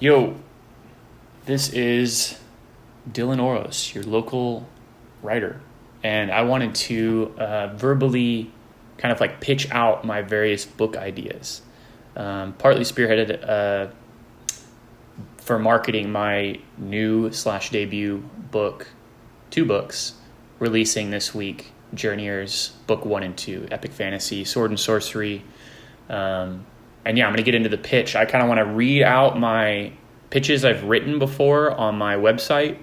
Yo, this is Dylan Ouros, your local writer, and I wanted to verbally kind of like pitch out my various book ideas. Partly spearheaded for marketing my new/debut book, 2 books, releasing this week, Journeyers, book 1 and 2, epic fantasy, sword and sorcery. And yeah, I'm going to get into the pitch. I kind of want to read out my pitches I've written before on my website,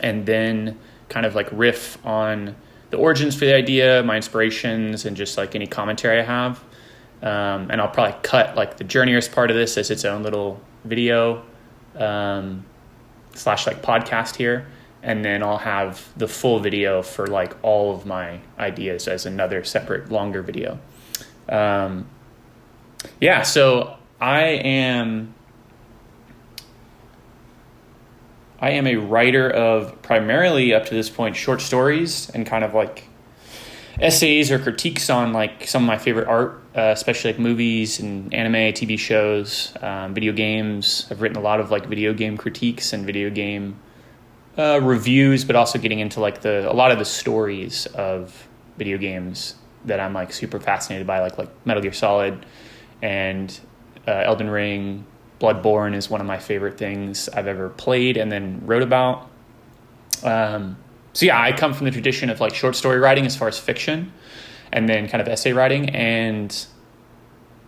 and then kind of like riff on the origins for the idea, my inspirations, and just like any commentary I have. And I'll probably cut like the Journeyers part of this as its own little video slash like podcast here. And then I'll have the full video for like all of my ideas as another separate longer video. Yeah, so I am a writer of primarily up to this point short stories and kind of like essays or critiques on like some of my favorite art, especially like movies and anime, TV shows, video games. I've written a lot of like video game critiques and video game reviews, but also getting into like a lot of the stories of video games that I'm like super fascinated by, like Metal Gear Solid and Elden Ring. Bloodborne is one of my favorite things I've ever played and then wrote about. So yeah, I come from the tradition of like short story writing as far as fiction, and then kind of essay writing. And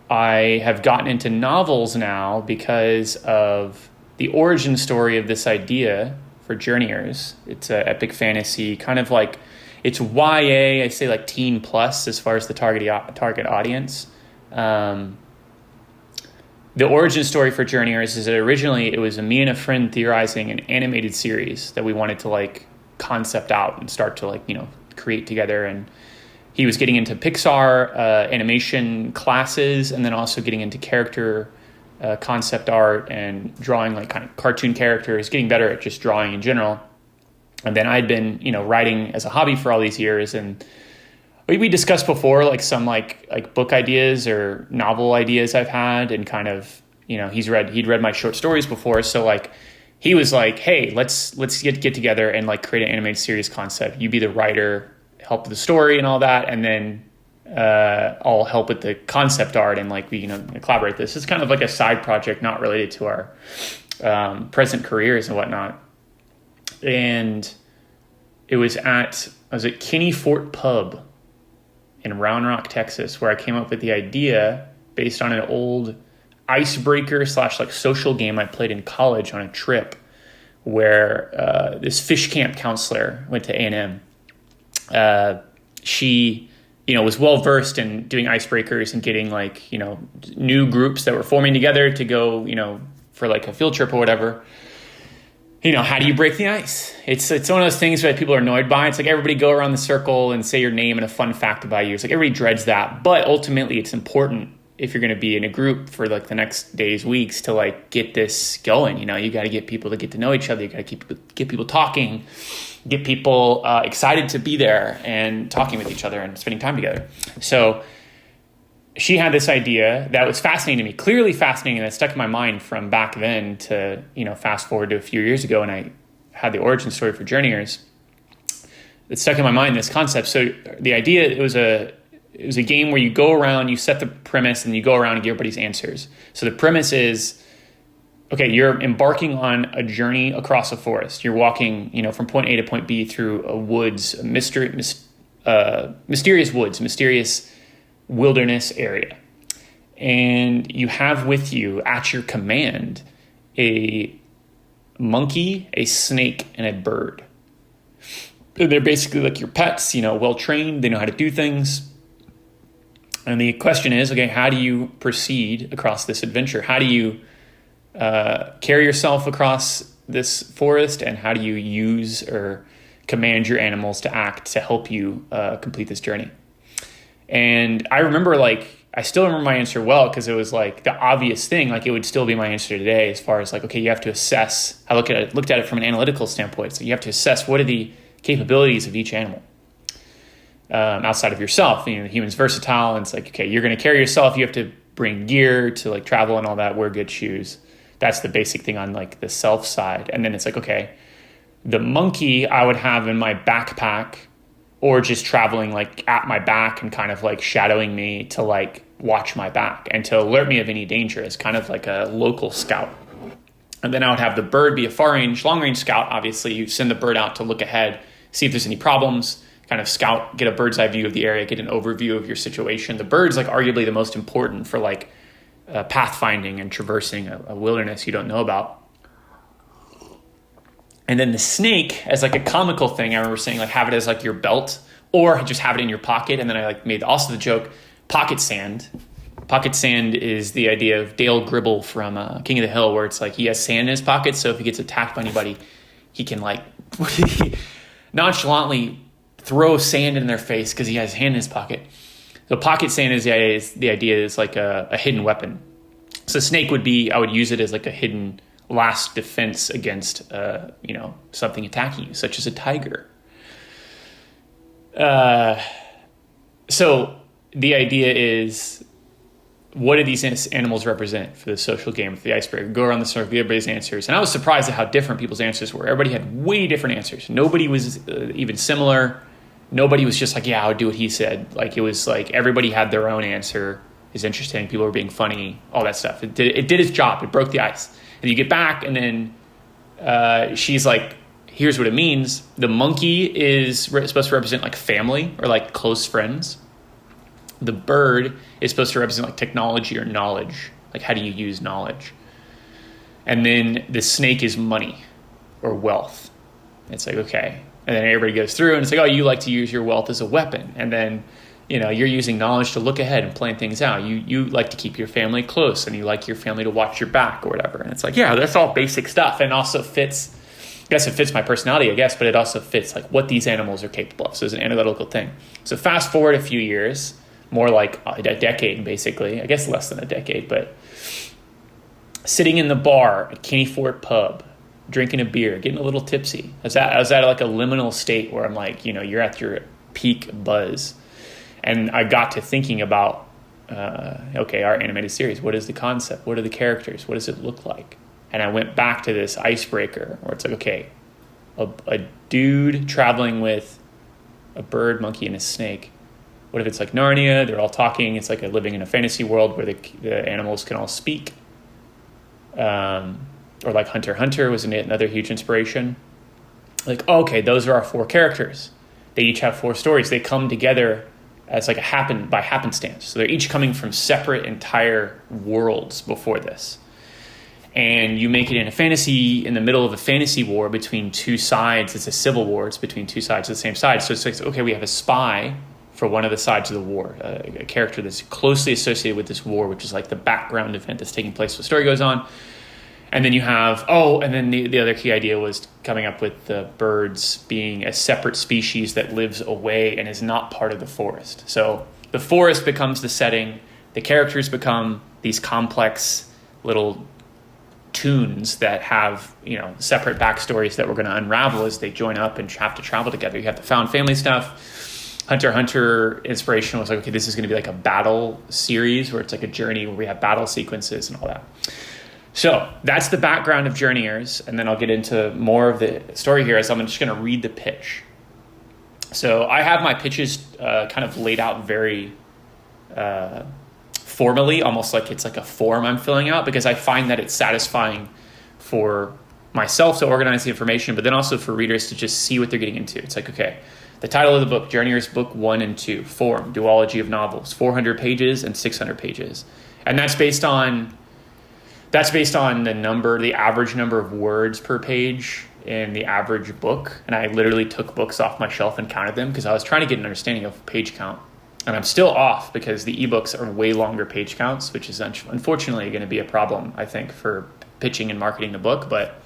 I have gotten into novels now because of the origin story of this idea for Journeyers. It's an epic fantasy, kind of like, it's YA, I say like teen plus as far as the target audience. The origin story for Journeyers is that originally it was me and a friend theorizing an animated series that we wanted to like concept out and start to like, create together. And he was getting into Pixar animation classes, and then also getting into character concept art and drawing like kind of cartoon characters, getting better at just drawing in general. And then I'd been, writing as a hobby for all these years, and we discussed before like some like book ideas or novel ideas I've had, and kind of, he'd read my short stories before, so like he was like, hey, let's get together and like create an animated series concept. You be the writer, help with the story and all that, and then I'll help with the concept art, and like we collaborate. This is kind of like a side project not related to our present careers and whatnot. And it was at Kinney Fort Pub in Round Rock, Texas, where I came up with the idea based on an old icebreaker / like social game I played in college on a trip, where this fish camp counselor went to A&M. She, was well versed in doing icebreakers and getting like, new groups that were forming together to go, for like a field trip or whatever. How do you break the ice? It's one of those things that people are annoyed by. It's like everybody go around the circle and say your name and a fun fact about you. It's like everybody dreads that. But ultimately, it's important if you're going to be in a group for like the next days, weeks, to like get this going. You got to get people to get to know each other. You got to get people talking, get people excited to be there and talking with each other and spending time together. So she had this idea that was fascinating to me, clearly fascinating, and that stuck in my mind from back then to, fast forward to a few years ago, and I had the origin story for Journeyers. It stuck in my mind, this concept. So the idea, it was a game where you go around, you set the premise, and you go around and give everybody's answers. So the premise is, okay, you're embarking on a journey across a forest. You're walking, from point A to point B through a woods, mysterious woods, mysterious wilderness area, and you have with you at your command a monkey, a snake, and a bird. They're basically like your pets, well trained, they know how to do things. And the question is, okay, how do you proceed across this adventure? How do you carry yourself across this forest, and how do you use or command your animals to act to help you complete this journey? And I remember I still remember my answer well, because it was like the obvious thing, like it would still be my answer today, as far as like, okay, you have to assess. I looked at it from an analytical standpoint. So you have to assess what are the capabilities of each animal outside of yourself. The human's versatile, and it's like, okay, you're going to carry yourself. You have to bring gear to like travel and all that, wear good shoes, That's the basic thing on like the self side. And then it's like, okay, the monkey I would have in my backpack or just traveling like at my back and kind of like shadowing me to like watch my back and to alert me of any danger as kind of like a local scout. And then I would have the bird be a far range, long range scout. Obviously you send the bird out to look ahead, see if there's any problems, kind of scout, get a bird's eye view of the area, get an overview of your situation. The bird's like arguably the most important for like pathfinding and traversing a wilderness you don't know about. And then the snake as like a comical thing, I remember saying like have it as like your belt or just have it in your pocket. And then I like made also the joke, pocket sand. Pocket sand is the idea of Dale Gribble from King of the Hill, where it's like he has sand in his pocket. So if he gets attacked by anybody, he can like nonchalantly throw sand in their face because he has his hand in his pocket. So pocket sand is the idea is like a hidden weapon. So snake would be, I would use it as like a hidden last defense against, something attacking you, such as a tiger. So the idea is, what do these animals represent for the social game, for the icebreaker? Go around the circle, everybody's answers. And I was surprised at how different people's answers were. Everybody had way different answers. Nobody was even similar. Nobody was just like, yeah, I would do what he said. Like, it was like everybody had their own answer. It's interesting. People were being funny, all that stuff. It did its job. It broke the ice. And you get back, and then she's like, here's what it means. The monkey is supposed to represent like family or like close friends. The bird is supposed to represent like technology or knowledge. Like, how do you use knowledge? And then the snake is money or wealth. It's like, okay. And then everybody goes through and it's like, oh, you like to use your wealth as a weapon. And then, you're using knowledge to look ahead and plan things out. You like to keep your family close and you like your family to watch your back or whatever. And it's like, yeah, that's all basic stuff. And also fits, I guess it fits my personality, but it also fits like what these animals are capable of. So it's an analytical thing. So fast forward a few years, more like a decade, basically. I guess less than a decade, but sitting in the bar at Caney Fort Pub, drinking a beer, getting a little tipsy. I was at like a liminal state where I'm like, you're at your peak buzz. And I got to thinking about, our animated series. What is the concept? What are the characters? What does it look like? And I went back to this icebreaker where it's like, okay, a dude traveling with a bird, monkey, and a snake. What if it's like Narnia? They're all talking. It's like living in a fantasy world where the animals can all speak. Or like Hunter x Hunter was another huge inspiration. Like, okay, those are our 4 characters. They each have 4 stories. They come together as like by happenstance. So they're each coming from separate entire worlds before this. And you make it in the middle of a fantasy war between 2 sides. It's a civil war. It's between 2 sides of the same side. So it's like, okay, we have a spy for one of the sides of the war, a character that's closely associated with this war, which is like the background event that's taking place. The story goes on. And then you have, and then the other key idea was coming up with the birds being a separate species that lives away and is not part of the forest. So the forest becomes the setting. The characters become these complex little tunes that have, separate backstories that we're going to unravel as they join up and have to travel together. You have the found family stuff. Hunter x Hunter inspiration was like, okay, this is going to be like a battle series where it's like a journey where we have battle sequences and all that. So that's the background of Journeyers, and then I'll get into more of the story here as I'm just going to read the pitch. So I have my pitches kind of laid out very formally, almost like it's like a form I'm filling out, because I find that it's satisfying for myself to organize the information, but then also for readers to just see what they're getting into. It's like, okay, the title of the book, Journeyers Book 1 and 2, Form, Duology of Novels, 400 pages and 600 pages. And that's based on the average number of words per page in the average book. And I literally took books off my shelf and counted them because I was trying to get an understanding of page count. And I'm still off because the ebooks are way longer page counts, which is unfortunately going to be a problem, I think, for pitching and marketing the book. But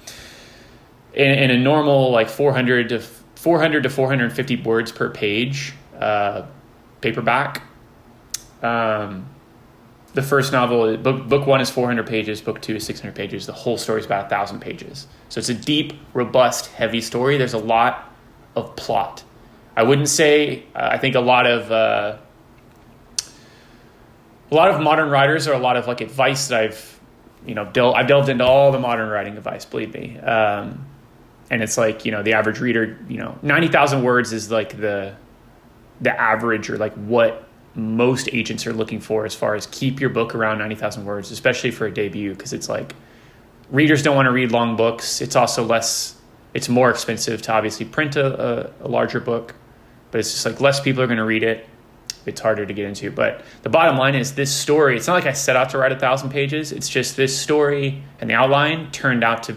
in a normal like 400 to 450 words per page paperback, the first novel, book 1 is 400 pages, book 2 is 600 pages. The whole story is about 1,000 pages. So it's a deep, robust, heavy story. There's a lot of plot. I wouldn't say, I think a lot of modern writers, or a lot of like advice that I've I've delved into all the modern writing advice, believe me. And it's like, the average reader, 90,000 words is like the average, or like what most agents are looking for as far as keep your book around 90,000 words, especially for a debut, because it's like readers don't want to read long books. It's also it's more expensive to obviously print a larger book, but it's just like less people are going to read it. It's harder to get into. But the bottom line is this story, it's not like I set out to write 1,000 pages. It's just this story and the outline turned out to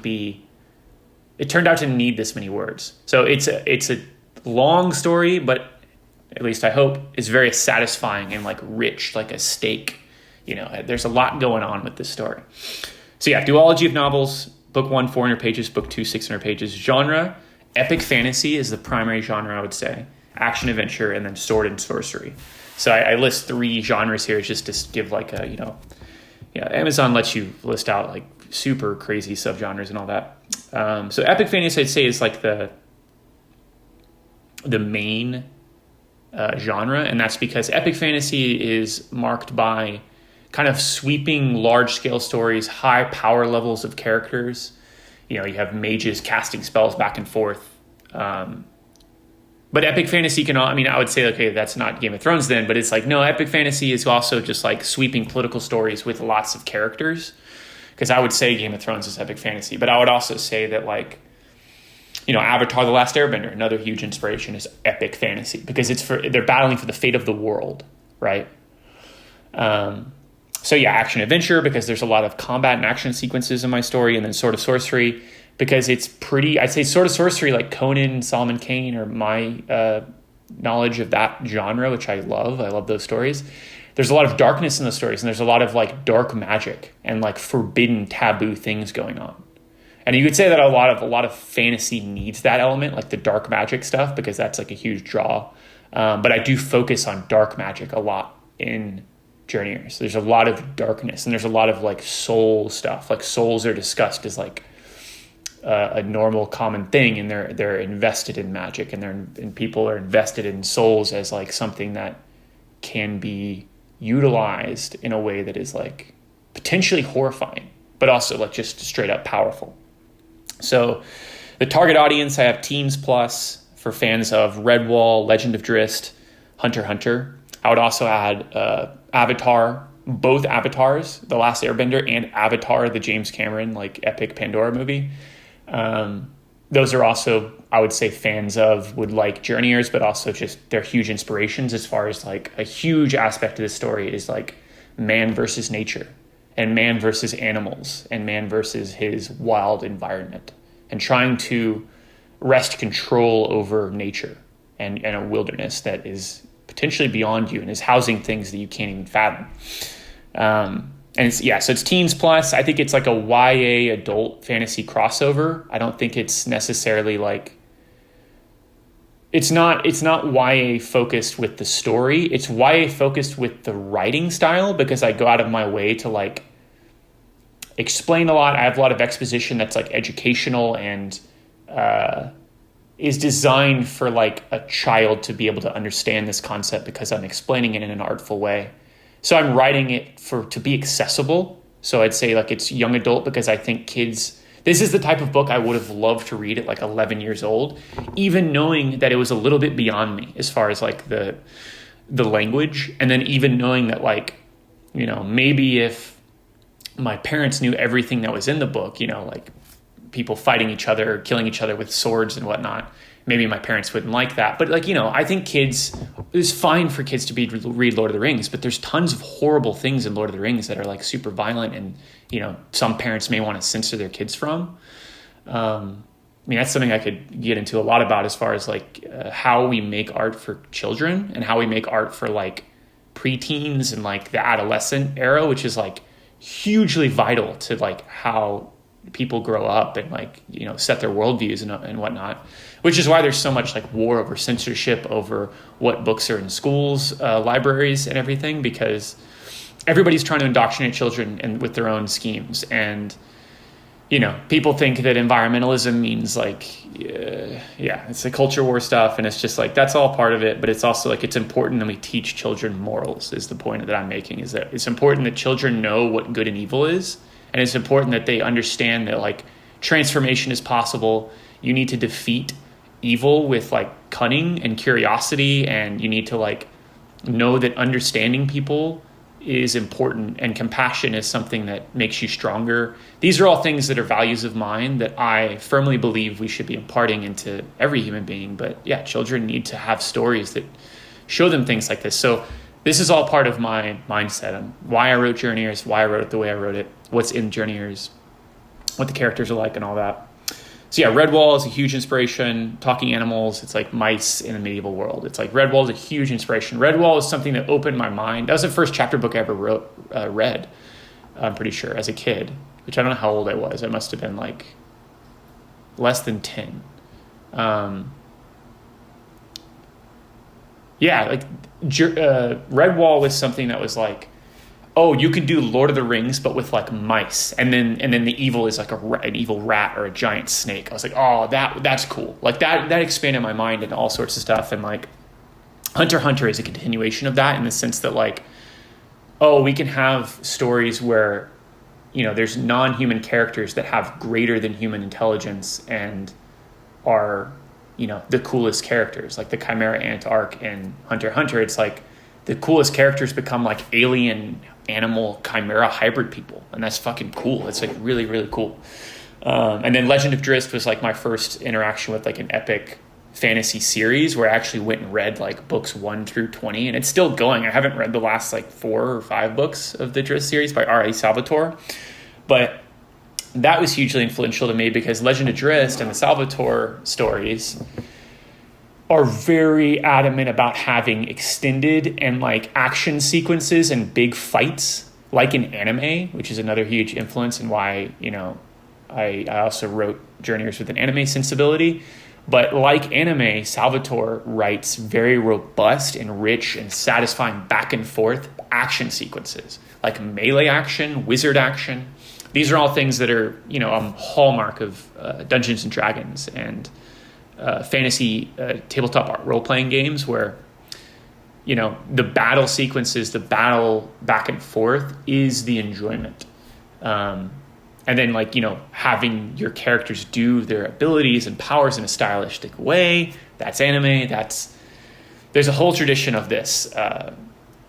need this many words. So it's a long story, but at least I hope it's very satisfying and like rich, like a steak. There's a lot going on with this story. So yeah, duology of novels, book 1, 400 pages, book 2, 600 pages. Genre, epic fantasy is the primary genre, I would say. Action, adventure, and then sword and sorcery. So I list 3 genres here just to give like Amazon lets you list out like super crazy subgenres and all that. So epic fantasy, I'd say, is like the main genre, and that's because epic fantasy is marked by kind of sweeping large-scale stories, high power levels of characters. You have mages casting spells back and forth. But epic fantasy I would say, okay, that's not Game of Thrones then, but it's like, no, epic fantasy is also just like sweeping political stories with lots of characters. Because I would say Game of Thrones is epic fantasy, but I would also say that like, Avatar: The Last Airbender, another huge inspiration, is epic fantasy because they're battling for the fate of the world, right? So yeah, action adventure because there's a lot of combat and action sequences in my story, and then Sword of Sorcery because it's I'd say Sword of Sorcery, like Conan, Solomon Kane, or my knowledge of that genre, which I love. I love those stories. There's a lot of darkness in the stories, and there's a lot of like dark magic and like forbidden, taboo things going on. And you could say that a lot of fantasy needs that element, like the dark magic stuff, because that's like a huge draw. But I do focus on dark magic a lot in Journeyers. There's a lot of darkness, and there's a lot of like soul stuff. Like souls are discussed as like a normal, common thing, and they're invested in magic, and people are invested in souls as like something that can be utilized in a way that is like potentially horrifying, but also like just straight up powerful. So the target audience, I have Teens Plus for fans of Redwall, Legend of Drizzt, Hunter x Hunter. I would also add Avatar, both Avatars, The Last Airbender and Avatar, the James Cameron like epic Pandora movie. Those are also, I would say, fans of, would like Journeyers, but also just they're huge inspirations as far as like a huge aspect of the story is like man versus nature and man versus animals and man versus his wild environment and trying to wrest control over nature and a wilderness that is potentially beyond you and is housing things that you can't even fathom. And so it's Teens Plus. I think it's like a YA adult fantasy crossover. I don't think it's necessarily like, it's not YA focused with the story. It's YA focused with the writing style because I go out of my way to like explain a lot. I have a lot of exposition that's like educational and is designed for like a child to be able to understand this concept because I'm explaining it in an artful way. So I'm writing it to be accessible. So I'd say like it's young adult because I think kids, this is the type of book I would have loved to read at like 11 years old, even knowing that it was a little bit beyond me as far as like the language. And then even knowing that like, maybe if my parents knew everything that was in the book, like people fighting each other, killing each other with swords and whatnot, maybe my parents wouldn't like that. But like, I think it's fine for kids to read Lord of the Rings, but there's tons of horrible things in Lord of the Rings that are like super violent and, some parents may want to censor their kids from. That's something I could get into a lot about as far as like how we make art for children and how we make art for like preteens and like the adolescent era, which is like hugely vital to like how people grow up and like, set their worldviews and whatnot, which is why there's so much like war over censorship over what books are in schools, libraries and everything, because everybody's trying to indoctrinate children and with their own schemes. And, people think that environmentalism means like, it's the culture war stuff. And it's just like, that's all part of it. But it's also like, it's important that we teach children morals is the point that I'm making, is that it's important that children know what good and evil is And it's important that they understand that like transformation is possible. You need to defeat evil with like cunning and curiosity, and you need to like know that understanding people is important, and compassion is something that makes you stronger. These are all things that are values of mine that I firmly believe we should be imparting into every human being. But yeah, children need to have stories that show them things like this. So this is all part of my mindset and why I wrote Journeyers, why I wrote it the way I wrote it, what's in Journeyers, what the characters are like and all that. So yeah, Redwall is a huge inspiration. Talking animals, it's like mice in a medieval world. It's like Redwall is a huge inspiration. Redwall is something that opened my mind. That was the first chapter book I ever read, I'm pretty sure, as a kid, which I don't know how old I was. I must have been like less than 10. Yeah, like Redwall was something that was like, oh, you can do Lord of the Rings, but with like mice, and then the evil is like an evil rat or a giant snake. I was like, oh, that's cool. Like that expanded my mind into all sorts of stuff. And like Hunter x Hunter is a continuation of that in the sense that like, oh, we can have stories where, you know, there's non-human characters that have greater than human intelligence and are, you know, the coolest characters. Like the Chimera Ant arc in Hunter x Hunter, it's like the coolest characters become like alien animal chimera hybrid people, and that's fucking cool. It's like really, really cool. And then Legend of Drizzt was like my first interaction with like an epic fantasy series where I actually went and read like books 1 through 20, and it's still going. I haven't read the last like 4 or 5 books of the Drizzt series by R.A. Salvatore, but that was hugely influential to me because Legend of Drizzt and the Salvatore stories are very adamant about having extended and like action sequences and big fights, like in anime, which is another huge influence and why, you know, I also wrote Journeyers with an anime sensibility. But like anime, Salvatore writes very robust and rich and satisfying back and forth action sequences, like melee action, wizard action. These are all things that are, you know, a hallmark of Dungeons and Dragons and fantasy tabletop role-playing games where, you know, the battle sequences, the battle back and forth is the enjoyment. And then, like, you know, having your characters do their abilities and powers in a stylistic way, that's anime. There's a whole tradition of this,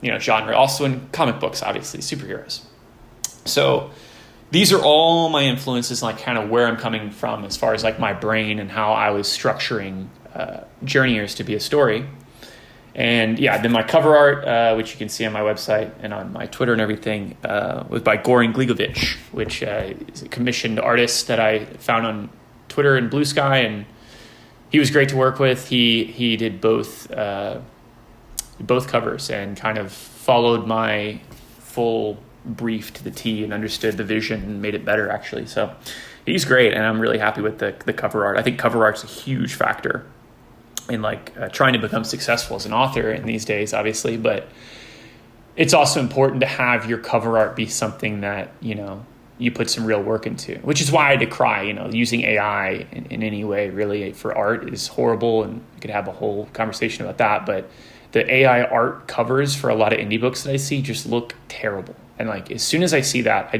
you know, genre. Also in comic books, obviously, superheroes. So these are all my influences, like kind of where I'm coming from as far as like my brain and how I was structuring Journeyers to be a story. And yeah, then my cover art, which you can see on my website and on my Twitter and everything, was by Goran Gligović, which is a commissioned artist that I found on Twitter and Blue Sky, and he was great to work with. He did both covers and kind of followed my full brief to the T and understood the vision and made it better, actually. So he's great, and I'm really happy with the cover art. I think cover art's a huge factor in like trying to become successful as an author in these days, obviously, but it's also important to have your cover art be something that, you know, you put some real work into, which is why I decry, you know, using AI in any way really for art is horrible, and we could have a whole conversation about that. But the AI art covers for a lot of indie books that I see just look terrible. And like, as soon as I see that,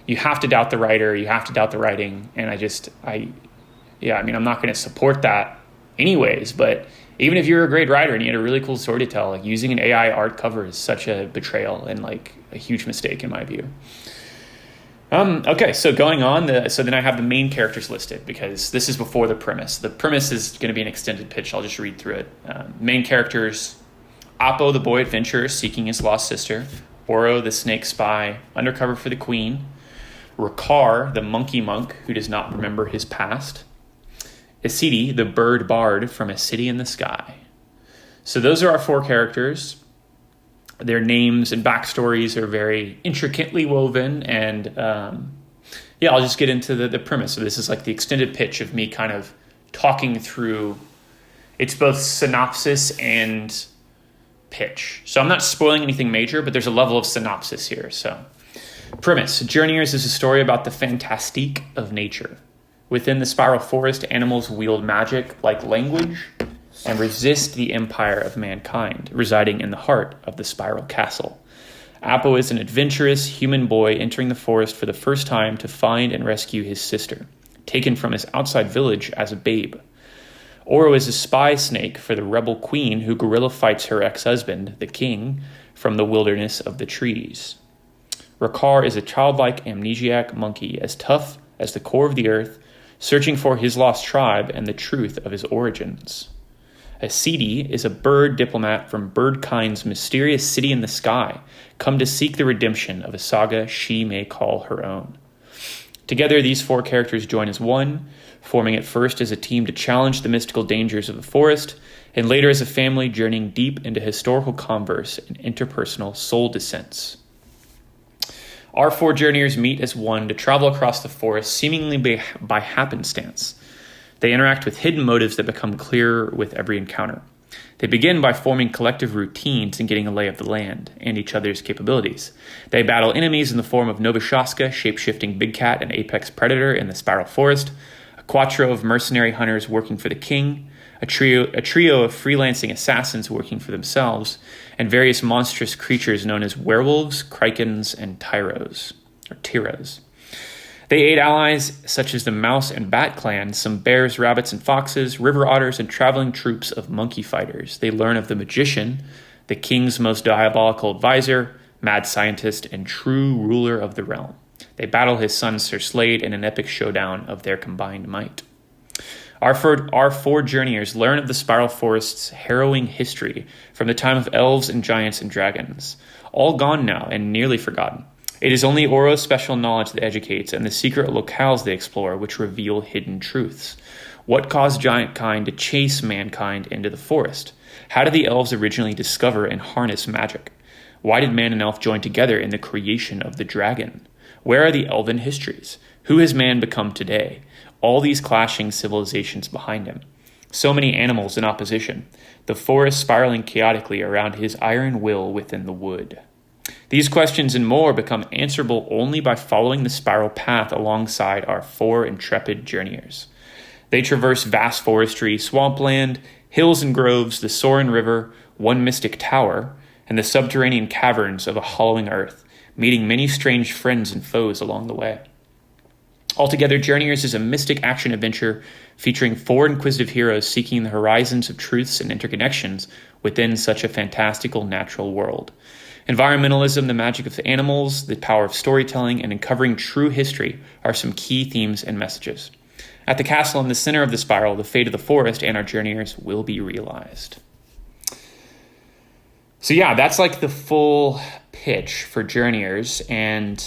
you have to doubt the writer, you have to doubt the writing. And I mean, I'm not going to support that anyways, but even if you're a great writer and you had a really cool story to tell, like using an AI art cover is such a betrayal and like a huge mistake in my view. Okay, so going on, so then I have the main characters listed because this is before the premise. The premise is going to be an extended pitch. I'll just read through it. Main characters: Oppo, the boy adventurer seeking his lost sister; Ouro, the snake spy undercover for the queen; Rakar, the monkey monk who does not remember his past; Isidi, the bird bard from a city in the sky. So those are our 4 characters. Their names and backstories are very intricately woven, and I'll just get into the premise. So this is like the extended pitch of me kind of talking through. It's both synopsis and pitch. So I'm not spoiling anything major, but there's a level of synopsis here. So premise: Journeyers is a story about the fantastique of nature. Within the spiral forest, animals wield magic like language and resist the empire of mankind, residing in the heart of the spiral castle. Apo is an adventurous human boy entering the forest for the first time to find and rescue his sister, taken from his outside village as a babe. Ouro is a spy snake for the rebel queen who guerrilla fights her ex-husband, the king, from the wilderness of the trees. Rakar is a childlike amnesiac monkey, as tough as the core of the earth, searching for his lost tribe and the truth of his origins. Isidi is a bird diplomat from Birdkind's mysterious city in the sky, come to seek the redemption of a saga she may call her own. Together, these 4 characters join as one, forming at first as a team to challenge the mystical dangers of the forest, and later as a family journeying deep into historical converse and interpersonal soul descents. Our 4 journeyers meet as one to travel across the forest seemingly by happenstance. They interact with hidden motives that become clearer with every encounter. They begin by forming collective routines and getting a lay of the land and each other's capabilities. They battle enemies in the form of Novashaska, shape-shifting big cat and apex predator in the spiral forest, a quattro of mercenary hunters working for the king, a trio of freelancing assassins working for themselves, and various monstrous creatures known as werewolves, krikens, and tyros. They aid allies such as the mouse and bat clan, some bears, rabbits, and foxes, river otters, and traveling troops of monkey fighters. They learn of the magician, the king's most diabolical advisor, mad scientist, and true ruler of the realm. They battle his son Sir Slade in an epic showdown of their combined might. Our 4 journeyers learn of the Spiral Forest's harrowing history from the time of elves and giants and dragons, all gone now and nearly forgotten. It is only Ouro's special knowledge that educates and the secret locales they explore which reveal hidden truths. What caused giant kind to chase mankind into the forest? How did the elves originally discover and harness magic? Why did man and elf join together in the creation of the dragon? Where are the elven histories? Who has man become today? All these clashing civilizations behind him. So many animals in opposition. The forest spiraling chaotically around his iron will within the wood. These questions and more become answerable only by following the spiral path alongside our 4 intrepid journeyers. They traverse vast forestry, swampland, hills and groves, the Sorin River, one mystic tower, and the subterranean caverns of a hollowing earth, meeting many strange friends and foes along the way. Altogether, Journeyers is a mystic action adventure featuring 4 inquisitive heroes seeking the horizons of truths and interconnections within such a fantastical natural world. Environmentalism, the magic of the animals, the power of storytelling, and uncovering true history are some key themes and messages. At the castle in the center of the spiral, the fate of the forest and our journeyers will be realized. So yeah, that's like the full pitch for Journeyers, and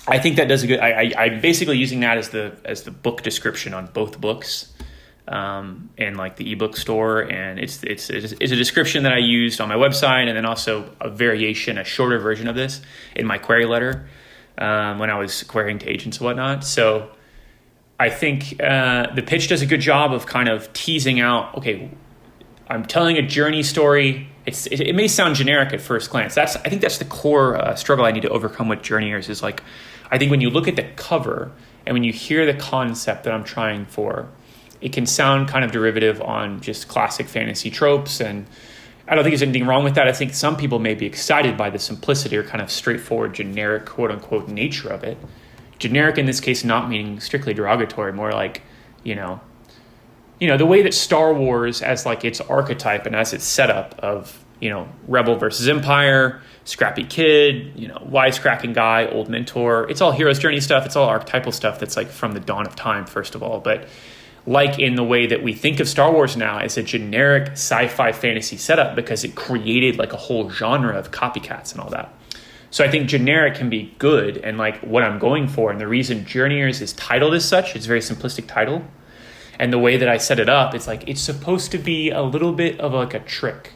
I think that does a good. I'm basically using that as the book description on both books, in like the ebook store, and it's a description that I used on my website, and then also a variation, a shorter version of this in my query letter when I was querying to agents and whatnot. So I think the pitch does a good job of kind of teasing out. Okay, I'm telling a journey story. It may sound generic at first glance. I think that's the core struggle I need to overcome with Journeyers. Is like, I think when you look at the cover and when you hear the concept that I'm trying for, it can sound kind of derivative on just classic fantasy tropes, and I don't think there's anything wrong with that. I think some people may be excited by the simplicity or kind of straightforward, generic, quote-unquote, nature of it. Generic in this case not meaning strictly derogatory, more like, you know, the way that Star Wars as like its archetype and as its setup of, rebel versus empire, scrappy kid, wisecracking guy, old mentor. It's all hero's journey stuff. It's all archetypal stuff that's like from the dawn of time, first of all. But like in the way that we think of Star Wars now as a generic sci-fi fantasy setup because it created like a whole genre of copycats and all that. So I think generic can be good and like what I'm going for. And the reason Journeyers is titled as such, it's a very simplistic title. And the way that I set it up, it's like it's supposed to be a little bit of like a trick.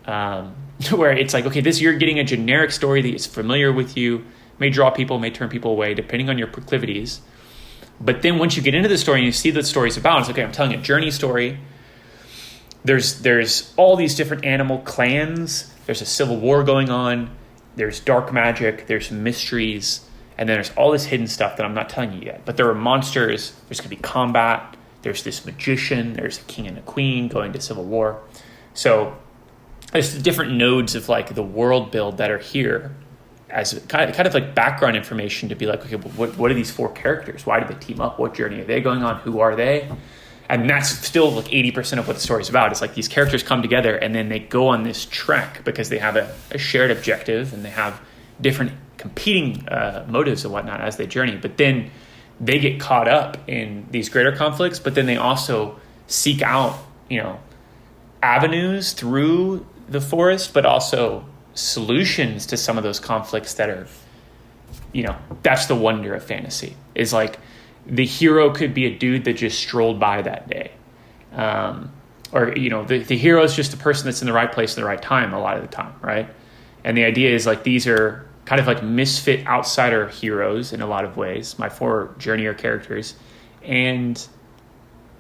Where it's like, okay, you're getting a generic story that is familiar with you, may draw people, may turn people away, depending on your proclivities. But then once you get into the story and you see the story's about, it's okay, I'm telling a journey story. There's all these different animal clans. There's a civil war going on. There's dark magic. There's mysteries. And then there's all this hidden stuff that I'm not telling you yet. But there are monsters. There's going to be combat. There's this magician. There's a king and a queen going to civil war. So there's different nodes of like the world build that are here as kind of like background information to be like, okay, what are these 4 characters? Why did they team up? What journey are they going on? Who are they? And that's still like 80% of what the story's about. It's like these characters come together and then they go on this trek because they have a shared objective and they have different competing motives and whatnot as they journey. But then they get caught up in these greater conflicts, but then they also seek out, avenues through the forest, but also solutions to some of those conflicts that are, that's the wonder of fantasy, is like the hero could be a dude that just strolled by that day. The hero is just a person that's in the right place at the right time a lot of the time, right? And the idea is like these are kind of like misfit outsider heroes in a lot of ways, my 4 journeyer characters, and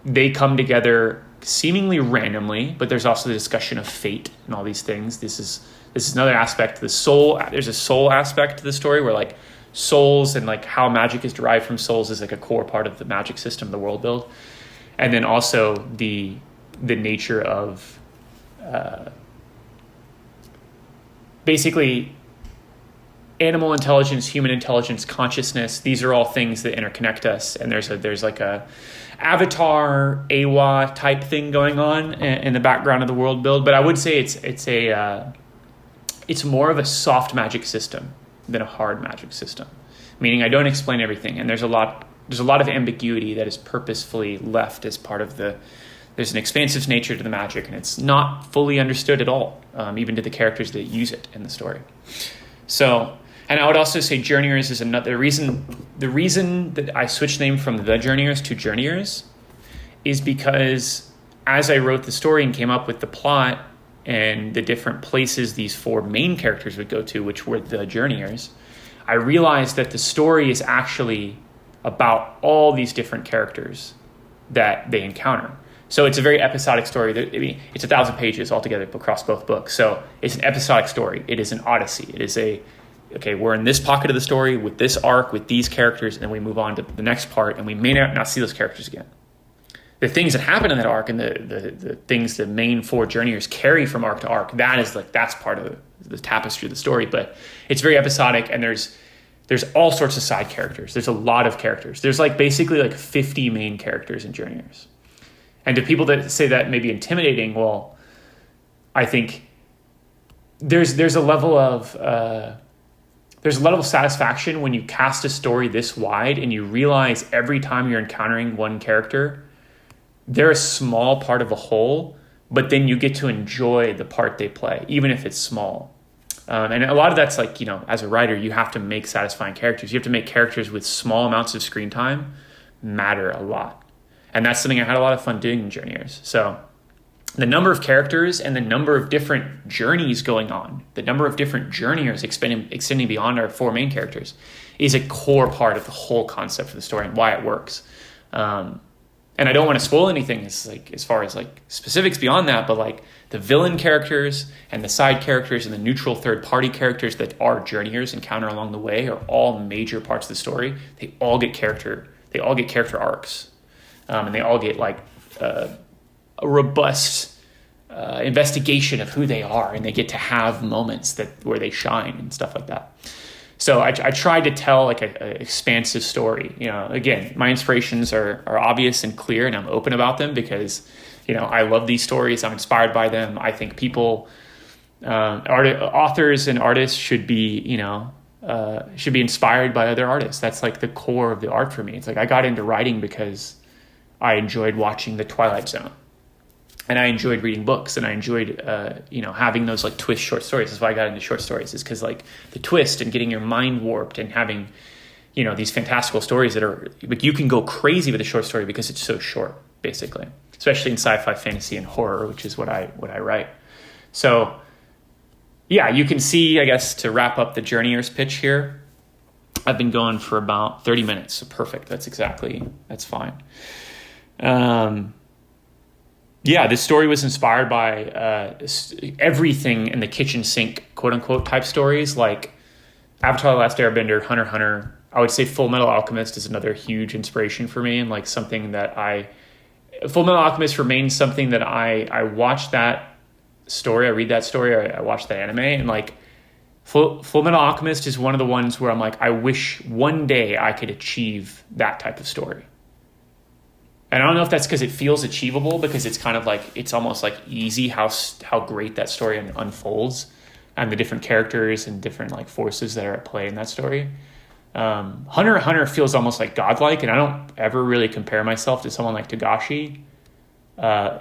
they come together seemingly randomly, but there's also the discussion of fate and all these things. This is another aspect. The soul, there's a soul aspect to the story where like souls and like how magic is derived from souls is like a core part of the magic system, the world build. And then also the nature of basically animal intelligence, human intelligence, consciousness. These are all things that interconnect us. And there's like a Avatar, Awa type thing going on in the background of the world build. But I would say it's more of a soft magic system than a hard magic system. Meaning I don't explain everything, and there's a lot of ambiguity that is purposefully left as part of there's an expansive nature to the magic, and it's not fully understood at all, even to the characters that use it in the story. So, and I would also say Journeyers is another reason. The reason that I switched the name from the Journeyers to Journeyers is because as I wrote the story and came up with the plot and the different places these 4 main characters would go to, which were the Journeyers, I realized that the story is actually about all these different characters that they encounter. So it's a very episodic story. It's 1,000 pages altogether across both books. So it's an episodic story. It is an odyssey. It is we're in this pocket of the story with this arc, with these characters, and then we move on to the next part, and we may not see those characters again. The things that happen in that arc and the things the main 4 journeyers carry from arc to arc, that's part of the tapestry of the story. But it's very episodic, and there's all sorts of side characters. There's a lot of characters. There's like basically like 50 main characters in Journeyers. And to people that say that may be intimidating, well, I think there's a level of satisfaction when you cast a story this wide and you realize every time you're encountering one character, they're a small part of a whole, but then you get to enjoy the part they play, even if it's small. And a lot of that's like, as a writer, you have to make satisfying characters. You have to make characters with small amounts of screen time matter a lot. And that's something I had a lot of fun doing in Journeyers. So the number of characters and the number of different journeys going on, the number of different journeyers extending beyond our 4 main characters is a core part of the whole concept of the story and why it works. And I don't want to spoil anything as far as like specifics beyond that, but like the villain characters and the side characters and the neutral third party characters that our journeyers encounter along the way are all major parts of the story. They all get character arcs. And they all get like a robust investigation of who they are, and they get to have moments where they shine and stuff like that. So I tried to tell like an expansive story. Again, my inspirations are obvious and clear, and I'm open about them because I love these stories. I'm inspired by them. I think people, authors and artists should be inspired by other artists. That's like the core of the art for me. It's like I got into writing because I enjoyed watching The Twilight Zone, and I enjoyed reading books, and I enjoyed, having those like twist short stories. That's why I got into short stories, is because like the twist and getting your mind warped and having, these fantastical stories that are like you can go crazy with a short story because it's so short, basically, especially in sci-fi, fantasy, and horror, which is what I write. So, yeah, you can see, I guess, to wrap up the Journeyers pitch here, I've been going for about 30 minutes. So perfect. That's fine. This story was inspired by everything in the kitchen sink, quote unquote, type stories like Avatar: The Last Airbender, Hunter x Hunter. I would say Full Metal Alchemist is another huge inspiration for me, and like something that Full Metal Alchemist remains something that I watched that story, I read that story, I watch that anime, and like Full Metal Alchemist is one of the ones where I'm like, I wish one day I could achieve that type of story. And I don't know if that's because it feels achievable, because it's kind of like, it's almost like easy how great that story unfolds, and the different characters and different like forces that are at play in that story. Hunter x Hunter feels almost like godlike, and I don't ever really compare myself to someone like Togashi,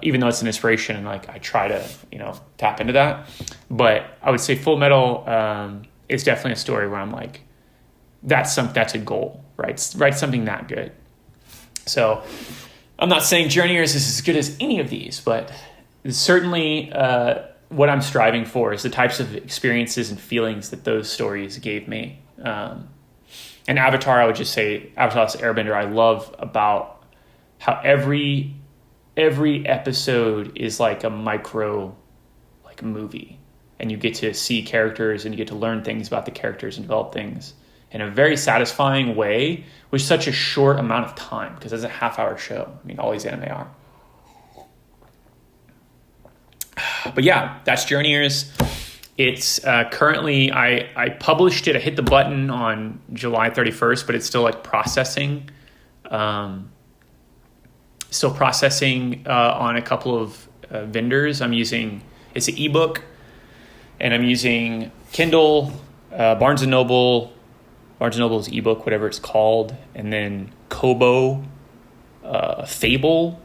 even though it's an inspiration, and like I try to, tap into that. But I would say Full Metal is definitely a story where I'm like, that's a goal, right? Write something that good. So I'm not saying Journeyers is as good as any of these, but certainly what I'm striving for is the types of experiences and feelings that those stories gave me. And Avatar, I would just say, Avatar: The Last Airbender, I love about how every episode is like a micro like movie, and you get to see characters and you get to learn things about the characters and develop things in a very satisfying way with such a short amount of time, because it's a half-hour show. I mean, all these anime are. But yeah, that's Journeyers. It's currently, I published it. I hit the button on July 31st, but it's still like processing. Still processing on a couple of vendors. It's an ebook, and I'm using Kindle, Barnes & Noble's ebook, whatever it's called, and then Kobo, Fable,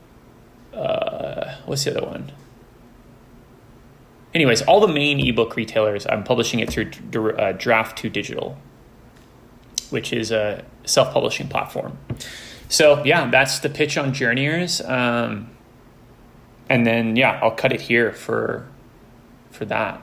what's the other one? Anyways, all the main ebook retailers, I'm publishing it through Draft 2 Digital, which is a self-publishing platform. So yeah, that's the pitch on Journeyers. And then, yeah, I'll cut it here for that.